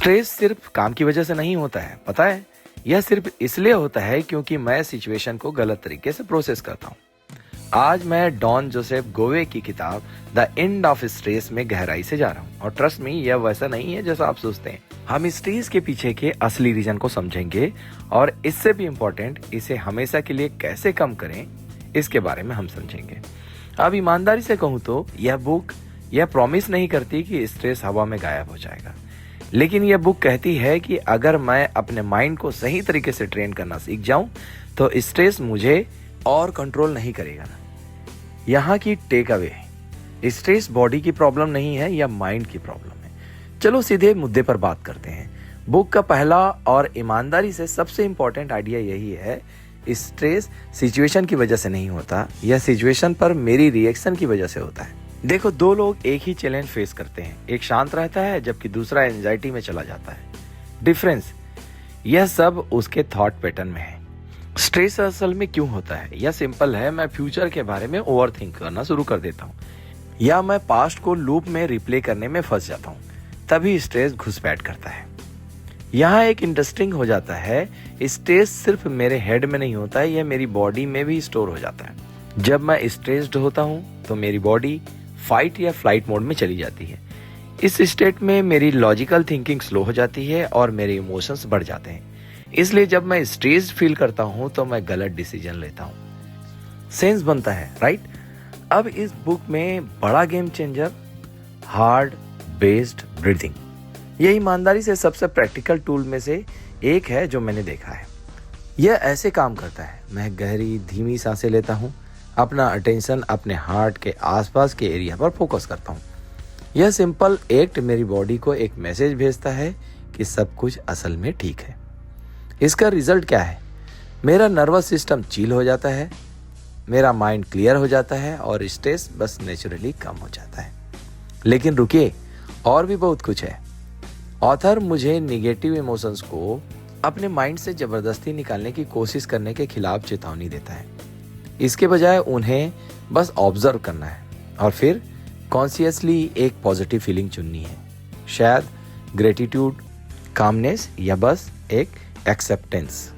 Stress सिर्फ काम की वजह से नहीं होता है, पता है? यह सिर्फ इसलिए होता है क्योंकि मैं सिचुएशन को गलत तरीके से प्रोसेस करता हूँ। आज मैं डॉन जोसेफ गोवे की किताब द एंड ऑफ स्ट्रेस में गहराई से जा रहा हूँ, और ट्रस्ट मी, यह वैसा नहीं है जैसा आप सोचते हैं। हम स्ट्रेस के पीछे के असली रीजन को समझेंगे, और इससे भी इम्पोर्टेंट, इसे हमेशा के लिए कैसे कम करें, इसके बारे में हम समझेंगे। अब ईमानदारी से कहूँ तो यह बुक यह प्रॉमिस नहीं करती कि स्ट्रेस हवा में गायब हो जाएगा, लेकिन यह बुक कहती है कि अगर मैं अपने माइंड को सही तरीके से ट्रेन करना सीख जाऊं तो स्ट्रेस मुझे और कंट्रोल नहीं करेगा। यहाँ की टेक अवे है, स्ट्रेस बॉडी की प्रॉब्लम नहीं है, या माइंड की प्रॉब्लम है। चलो सीधे मुद्दे पर बात करते हैं। बुक का पहला और ईमानदारी से सबसे इंपॉर्टेंट आइडिया यही है, स्ट्रेस सिचुएशन की वजह से नहीं होता, यह सिचुएशन पर मेरी रिएक्शन की वजह से होता है। देखो, दो लोग एक ही चैलेंज फेस करते हैं, एक शांत रहता है जबकि दूसरा एंजाइटी में चला जाता है। डिफरेंस यह सब उसके थॉट पैटर्न में है। स्ट्रेस असल में क्यों होता है? यह सिंपल है, मैं फ्यूचर के बारे में ओवरथिंक करना शुरू कर देता हूँ, या मैं पास्ट को लूप में रिप्ले करने में फंस जाता हूँ, तभी स्ट्रेस घुसपैठ करता है। यहाँ एक इंटरेस्टिंग हो जाता है, स्ट्रेस सिर्फ मेरे हेड में नहीं होता है, यह मेरी बॉडी में भी स्टोर हो जाता है। जब मैं स्ट्रेस्ड होता हूँ तो मेरी बॉडी फाइट या फ्लाइट मोड में चली जाती है। इस स्टेट में मेरी लॉजिकल थिंकिंग स्लो हो जाती है और मेरे इमोशंस बढ़ जाते हैं। इसलिए जब मैं स्ट्रेस फील करता हूँ तो मैं गलत डिसीजन लेता हूँ। सेंस बनता है, राइट? अब इस बुक में बड़ा game changer hard based breathing, यह ईमानदारी से सबसे प्रैक्टिकल टूल में से एक है जो मैंने देखा है। यह ऐसे काम करता है, मैं गहरी धीमी सांसें लेता हूँ, अपना अटेंशन अपने हार्ट के आसपास के एरिया पर फोकस करता हूँ। यह सिंपल एक्ट मेरी बॉडी को एक मैसेज भेजता है कि सब कुछ असल में ठीक है। इसका रिजल्ट क्या है? मेरा नर्वस सिस्टम चिल हो जाता है, मेरा माइंड क्लियर हो जाता है और स्ट्रेस बस नेचुरली कम हो जाता है। लेकिन रुकिए, और भी बहुत कुछ है। ऑथर मुझे निगेटिव इमोशंस को अपने माइंड से जबरदस्ती निकालने की कोशिश करने के खिलाफ चेतावनी देता है। इसके बजाय उन्हें बस ऑब्जर्व करना है और फिर कॉन्शियसली एक पॉजिटिव फीलिंग चुननी है, शायद ग्रेटिट्यूड, कामनेस, या बस एक एक्सेप्टेंस।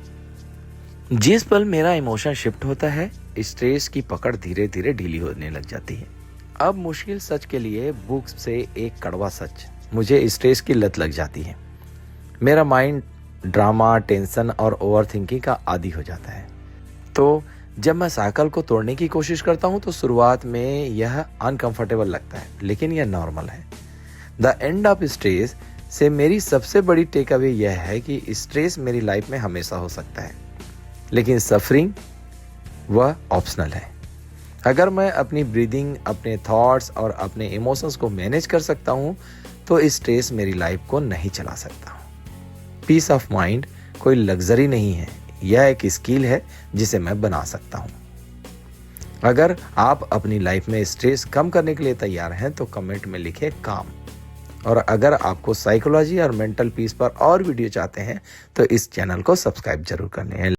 जिस पल मेरा इमोशन शिफ्ट होता है, स्ट्रेस की पकड़ धीरे धीरे ढीली होने लग जाती है। अब मुश्किल सच के लिए बुक से एक कड़वा सच, मुझे स्ट्रेस की लत लग जाती है। मेरा माइंड ड्रामा, टेंशन और ओवरथिंकिंग का आदी हो जाता है। तो जब मैं साइकिल को तोड़ने की कोशिश करता हूं तो शुरुआत में यह अनकंफर्टेबल लगता है, लेकिन यह नॉर्मल है। द एंड ऑफ स्ट्रेस से मेरी सबसे बड़ी टेक अवे यह है कि स्ट्रेस मेरी लाइफ में हमेशा हो सकता है, लेकिन सफरिंग वह ऑप्शनल है। अगर मैं अपनी ब्रीदिंग, अपने थॉट्स और अपने इमोशंस को मैनेज कर सकता हूं तो स्ट्रेस मेरी लाइफ को नहीं चला सकता। पीस ऑफ माइंड कोई लग्जरी नहीं है, यह एक स्किल है जिसे मैं बना सकता हूं। अगर आप अपनी लाइफ में स्ट्रेस कम करने के लिए तैयार हैं तो कमेंट में लिखें काम। और अगर आपको साइकोलॉजी और मेंटल पीस पर और वीडियो चाहते हैं तो इस चैनल को सब्सक्राइब जरूर करने हैं।